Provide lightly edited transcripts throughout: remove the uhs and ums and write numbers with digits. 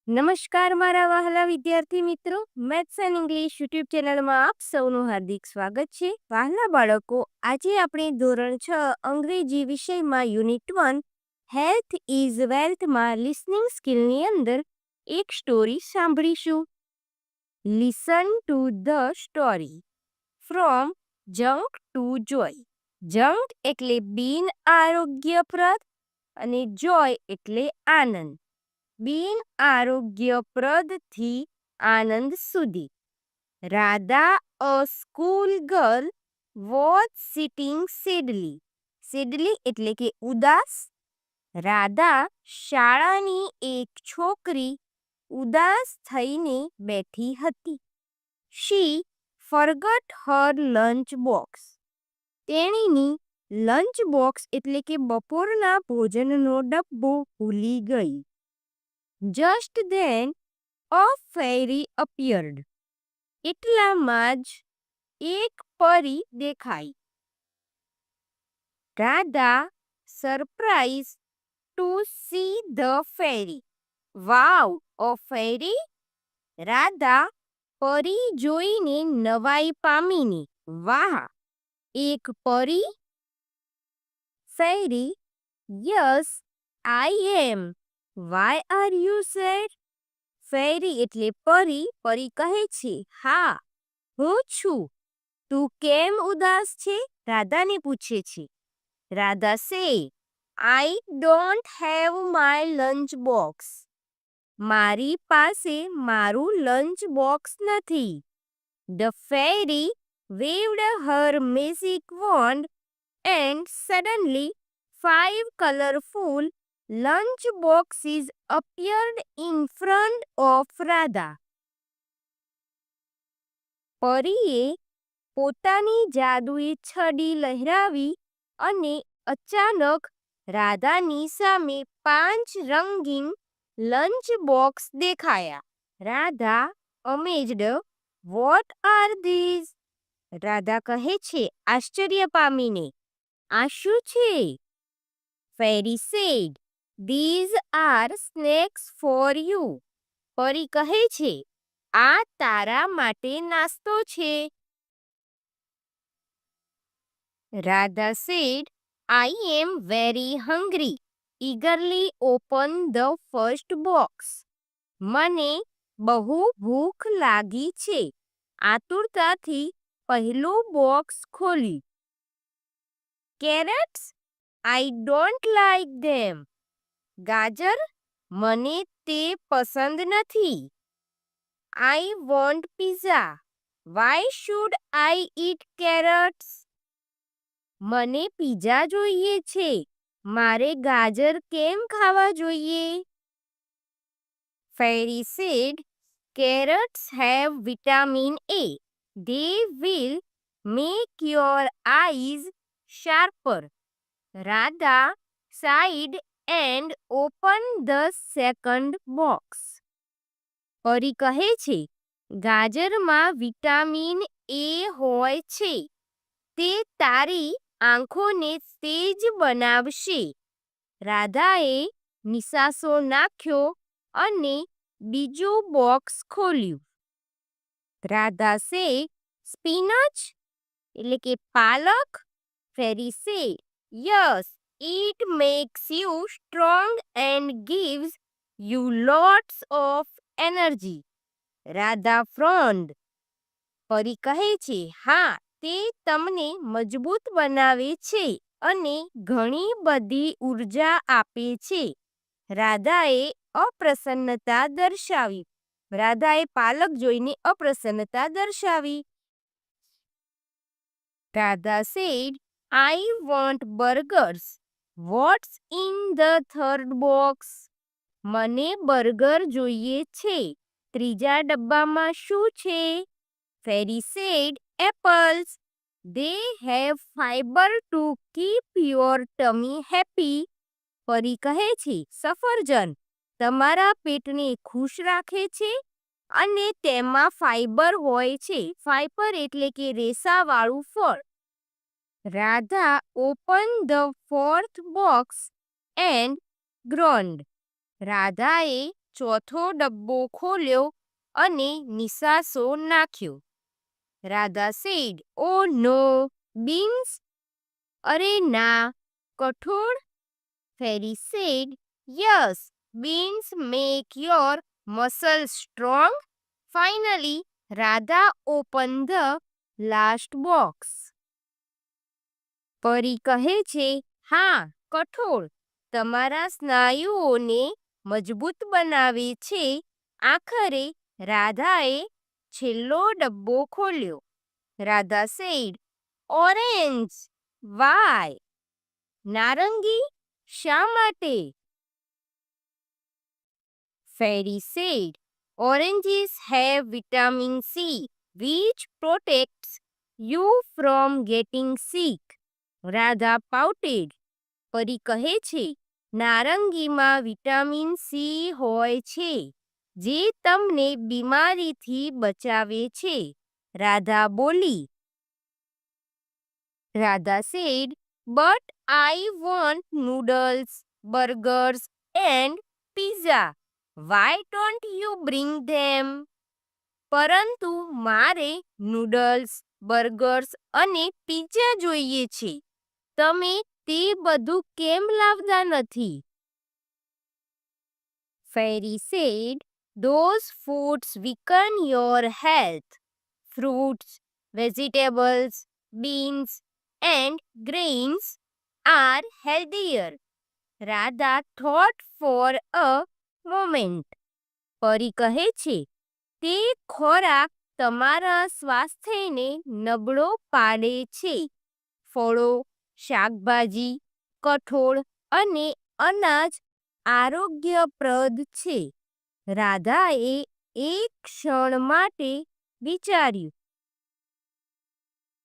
નમસ્કાર મારા વહાલા વિદ્યાર્થી મિત્રો, મેથ્સ એન્ડ ઇંગ્લિશ યુટ્યુબ ચેનલમાં આપ સૌનું હાર્દિક સ્વાગત છે. વહાલા બાળકો, આજે આપણે ધોરણ 6 અંગ્રેજી વિષયમાં યુનિટ 1 હેલ્થ ઇઝ વેલ્થમાં લિસનિંગ સ્કિલની અંદર એક સ્ટોરી સાંભળીશું. Listen to the story from junk to joy. Junk એટલે બિન આરોગ્યપ્રદ અને જોય એટલે આનંદ. બિન આરોગ્યપ્રદથી આનંદ સુધી. Radha, a school girl, was sitting sadly. Sadly એટલે કે ઉદાસ. રાધા શાળાની એક છોકરી ઉદાસ થઈને બેઠી હતી. She forgot her lunch box. તેણીની લંચ બોક્સ એટલે કે બપોરના ભોજનનો ડબ્બો ભૂલી ગઈ. Just then a fairy appeared. એટલામાં જ એક પરી દેખાઈ. Radha surprised to see the fairy. Wow, a fairy. Radha પરી જોઈને નવાઈ પામીની. વાહ, એક પરી. Fairy, yes I am. Why are you sad? Fairy એટલે પરી. પરી કહે છે, હા હું છું. તું કેમ ઉદાસ છે? રાધાને પૂછે છે. Radha says, I don't have my lunch box. મારી પાસે મારું લંચ બોક્સ નથી. The fairy waved her magic wand and suddenly 5 colorful lunch boxes appeared in front of Radha. પરીએ પોતાની જાદુઈ છડી લહેરાવી અને અચાનક રાધાની સામે 5 રંગીન લંચ બોક્સ દેખાયા. Radha amazed, what are these? Radha કહે છે આશ્ચર્ય પામીને, આ શું છે? Fairy said, these are snacks for you. પરી કહે છે, આ તારા માટે નાસ્તો છે. Radha said, I am very hungry. Eagerly open the first box. મને બહુ ભૂખ લાગી છે. આતુરતાથી પહેલું બોક્સ ખોલ્યું. Carrots, I don't like them. ગાજર, મને તે પસંદ નથી. I want pizza. Why should I eat કેરટ્સ? મને પિઝા જોઈએ છે. મારે ગાજર કેમ ખાવા જોઈએ? ફેરી sad, carrots have vitamin A. They will make your eyes sharper. Radha sighed and opened the second box. પરી કહે છે, ગાજરમાં વિટામિન એ હોય છે. તે તારી આંખોને તેજ બનાવશે. રાધાએ નિસાસો નાખ્યો અને બીજું બોક્સ ખોલ્યું. રાધા સે, સ્પિનચ એટલે કે પાલક. ફેરી સે, yes, it max you strong and gives you lots of energy. Radha ફ્રોન્ડ. પરી કહે છે, હા, તે તમને મજબૂત બનાવે છે અને ઘણી બધી ઉર્જા આપે છે. રાધાએ અપ્રસન્નતા દર્શાવી. રાધાએ પાલક જોઈને અપ્રસન્નતા દર્શાવી. Radha said, I want burgers. What's in the third box? મને બર્ગર જોઈએ છે. ત્રીજા ડબ્બામાં શું છે? Fairy said, apples. They have fiber to keep your tummy happy. પરી કહે છે, સફરજન તમારા પેટને ખુશ રાખે છે અને તેમાં ફાઈબર હોય છે. ફાઈબર એટલે કે રેસાવાળું ફળ. Radha open the fourth box and groaned. રાધાએ ચોથો ડબ્બો ખોલ્યો અને નિસાસો નાખ્યો. Radha said, oh no, beans? અરે ના, કઠોળ? Fairy said, yes, beans make your muscles strong. Finally, Radha opened the last box. પરી કહે છે, હા, કઠોળ તમારા સ્નાયુઓને મજબૂત બનાવે છે. આખરે રાધાએ છેલ્લો ડબ્બો ખોલ્યો. Radha said, orange. વાય? નારંગી? શા માટે? Fairy said, oranges have vitamin C, which protects you from getting sick. Radha pouted. પરી કહે છે, નારંગીમાં વિટામિન સી હોય છે, જે તમને બીમારીથી બચાવે છે. રાધા બોલી. Radha said, but I want noodles, burgers and pizza. Why don't you bring them? પરંતુ મારે નૂડલ્સ, બર્ગર્સ અને પિઝા જોઈએ છે. તમે તે બધું કેમ લાવતા નથી? Fairy said, those foods weaken your health. Fruits, vegetables, beans and grains are healthier. Radha thought for a moment. પરી કહે છે, તે ખોરાક તમારા સ્વાસ્થ્યને નબળો પાડે છે. ફળો, શાકભાજી, કઠોળ અને અનાજ આરોગ્યપ્રદ છે. રાધાએ એક ક્ષણ માટે વિચાર્યું.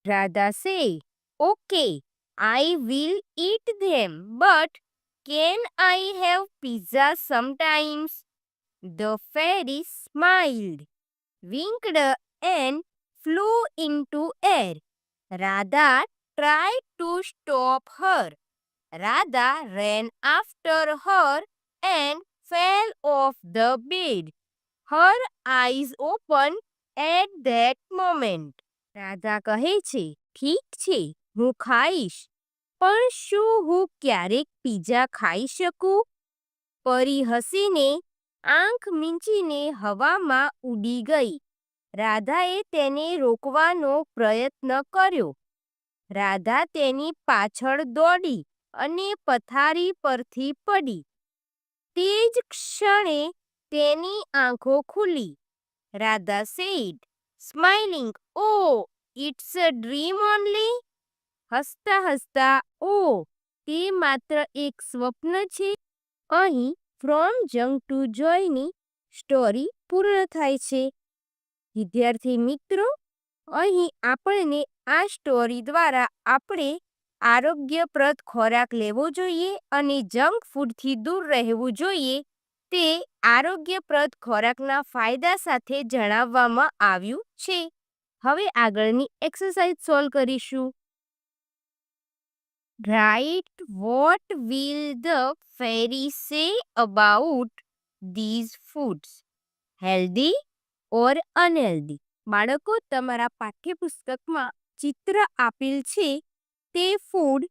Radha said, okay, I will eat them, but can I have pizza sometimes? The fairy smiled, winked and flew into air. Radha tried to stop her. Radha ran after her and fell off the bed. Her eyes opened at that moment. Radha કહે છે, ઠીક છે, હું ખાઈશ, પણ શું હું ક્યારેક પિઝા ખાઈ શકું? પરી હસીને આંખ મીંચીને હવામાં ઉડી ગઈ. રાધાએ તેને રોકવાનો પ્રયત્ન કર્યો. રાધા તેની પાછળ દોડી અને પથારી પરથી પડી. તે જ ક્ષણે તેની આંખો ખુલી. Radha said, smiling, oh, it's a dream only. હસતા હસતા, ઓ, તે માત્ર એક સ્વપ્ન છે. અહીં ફ્રોમ જંક ટુ જોયની સ્ટોરી પૂર્ણ થાય છે. વિદ્યાર્થી મિત્રો, અહીં આપણને આ સ્ટોરી દ્વારા આપણે આરોગ્યપ્રદ ખોરાક લેવો જોઈએ અને જંક ફૂડથી દૂર રહેવું જોઈએ તે આરોગ્યપ્રદ ખોરાકના ફાયદા સાથે જણાવવામાં આવ્યું છે. હવે આગળની એક્સરસાઇઝ સોલ્વ કરીશું. Write what will the fairy say about these foods, healthy or unhealthy? બાળકો, તમારા પાઠ્યપુસ્તકમાં ચિત્ર આપેલ છે તે ફૂડ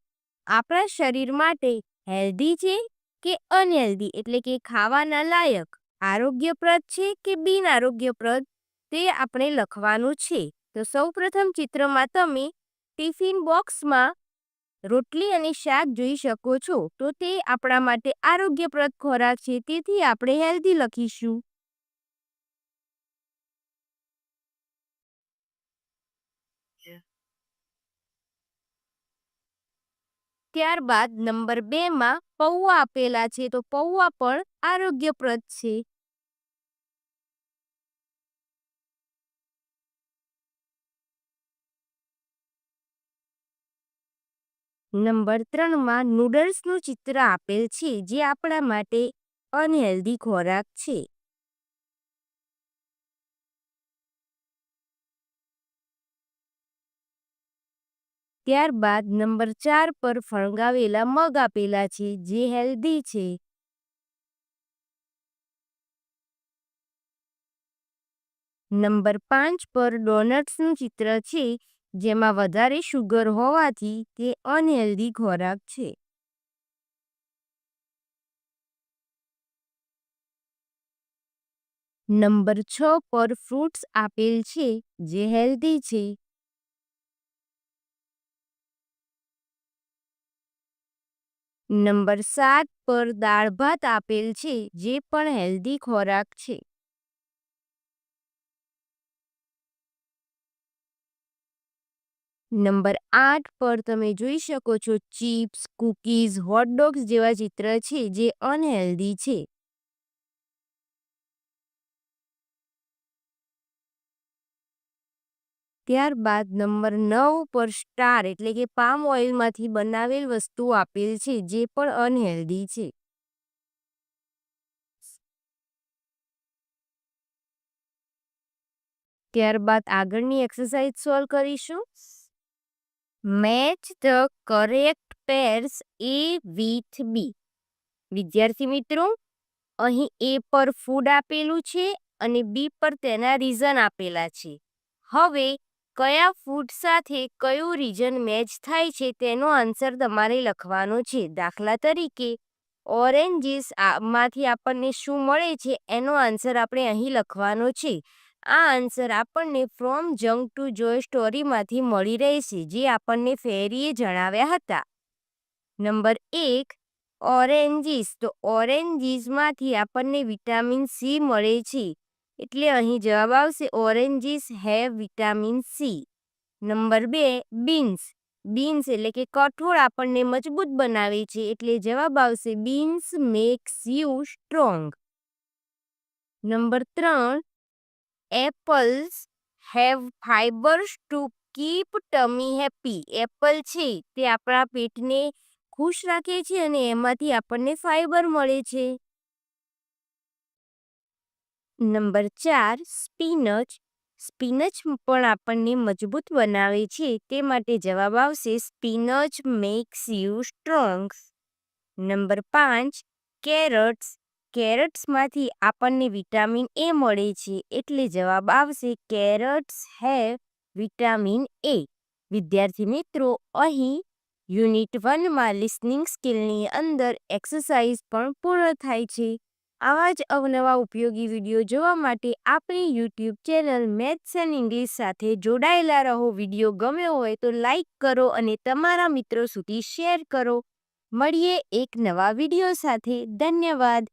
આપણા શરીર માટે હેલ્ધી છે કે અનહેલ્ધી, એટલે કે ખાવાના લાયક, આરોગ્યપ્રદ છે કે બિન આરોગ્યપ્રદ, તે આપણે લખવાનું છે. તો સૌપ્રથમ ચિત્રમાં તમે ટિફિન બોક્સમાં રોટલી અને શાક જોઈ શકો છો. તો તે આપણા માટે આરોગ્યપ્રદ ખોરાક છે, તેથી આપણે હેલ્ધી લખીશું. ત્યારબાદ નંબર 2 માં પૌવા આપેલા છે, તો પૌવા પણ આરોગ્યપ્રદ છે. નંબર 3 માં નૂડલ્સનું ચિત્ર આપેલ છે, જે આપણા માટે અનહેલ્ધી ખોરાક છે. ત્યારબાદ નંબર 4 પર ફણગાવેલા મગ આપેલા છે, જે હેલ્ધી છે. નંબર 5 પર ડોનટ્સનું ચિત્ર છે, જેમાં વધારે શુગર હોવાથી તે અનહેલ્ધી ખોરાક છે. નંબર 6 પર ફ્રૂટ્સ આપેલ છે, જે હેલ્ધી છે. નંબર 7 પર દાળ ભાત આપેલ છે, જે પણ હેલ્ધી ખોરાક છે. નંબર 8 પર તમે જોઈ શકો છો ચિપ્સ, કૂકીઝ, હોટડોગ્સ જેવા ચિત્ર છે, જે અનહેલ્ધી છે. ત્યારબાદ નંબર 9 પર સ્ટાર એટલે કે પામ ઓઇલમાંથી બનાવેલ વસ્તુ આપેલ છે, જે પણ અનહેલ્ધી છે. ત્યારબાદ આગળની એક્સરસાઇઝ સોલ્વ કરીશું. Match the correct pairs A with B. વિદ્યાર્થી મિત્રો, અહીં A પર ફૂડ આપેલું છે અને B પર તેના રીઝન આપેલા છે. હવે કયા ફૂડ સાથે કયું રીઝન મેચ થાય છે તેનો આન્સર તમારે લખવાનો છે. દાખલા તરીકે ઓરેન્જીસ માંથી આપણને શું મળે છે એનો આન્સર આપણે અહીં લખવાનો છે. આ આન્સર આપણને ફ્રોમ જંક ટુ જોય સ્ટોરીમાંથી મળી રહેશે, જે આપણને ફેરીએ જણાવ્યા હતા. નંબર 1 ઓરેન્જીસ, તો ઓરેન્જીસમાંથી આપણને વિટામિન સી મળે છે, એટલે અહીં જવાબ આવશે oranges have vitamin C. Number 2 beans, beans એટલે કે કઠોળ આપણને મજબૂત બનાવે છે, એટલે જવાબ આવશે beans makes you strong. Number 3 apples have fibres to keep tummy happy. Apple છે તે આપણા પેટને ખુશ રાખે છે અને એમાંથી આપણને ફાઇબર મળે છે. નંબર 4 સ્પિનચ, સ્પિનચ પણ આપણને મજબૂત બનાવે છે, તે માટે જવાબ આવશે spinach makes you strong. Number 5 carrots, કેરટ્સમાંથી આપણને વિટામિન એ મળે છે, એટલે જવાબ આવશે કેરટ્સ હેવ વિટામિન એ. વિદ્યાર્થી મિત્રો, અહીં યુનિટ 1માં લિસનિંગ સ્કિલની અંદર એક્સરસાઇઝ પણ પૂર્ણ થાય છે. આવા જ અવનવા ઉપયોગી વિડીયો જોવા માટે આપણી YouTube channel maths and English સાથે જોડાયેલા રહો. વિડીયો ગમ્યો હોય તો લાઈક કરો અને તમારા મિત્રો સુધી શેર કરો. મળીએ એક નવા વિડીયો સાથે. ધન્યવાદ.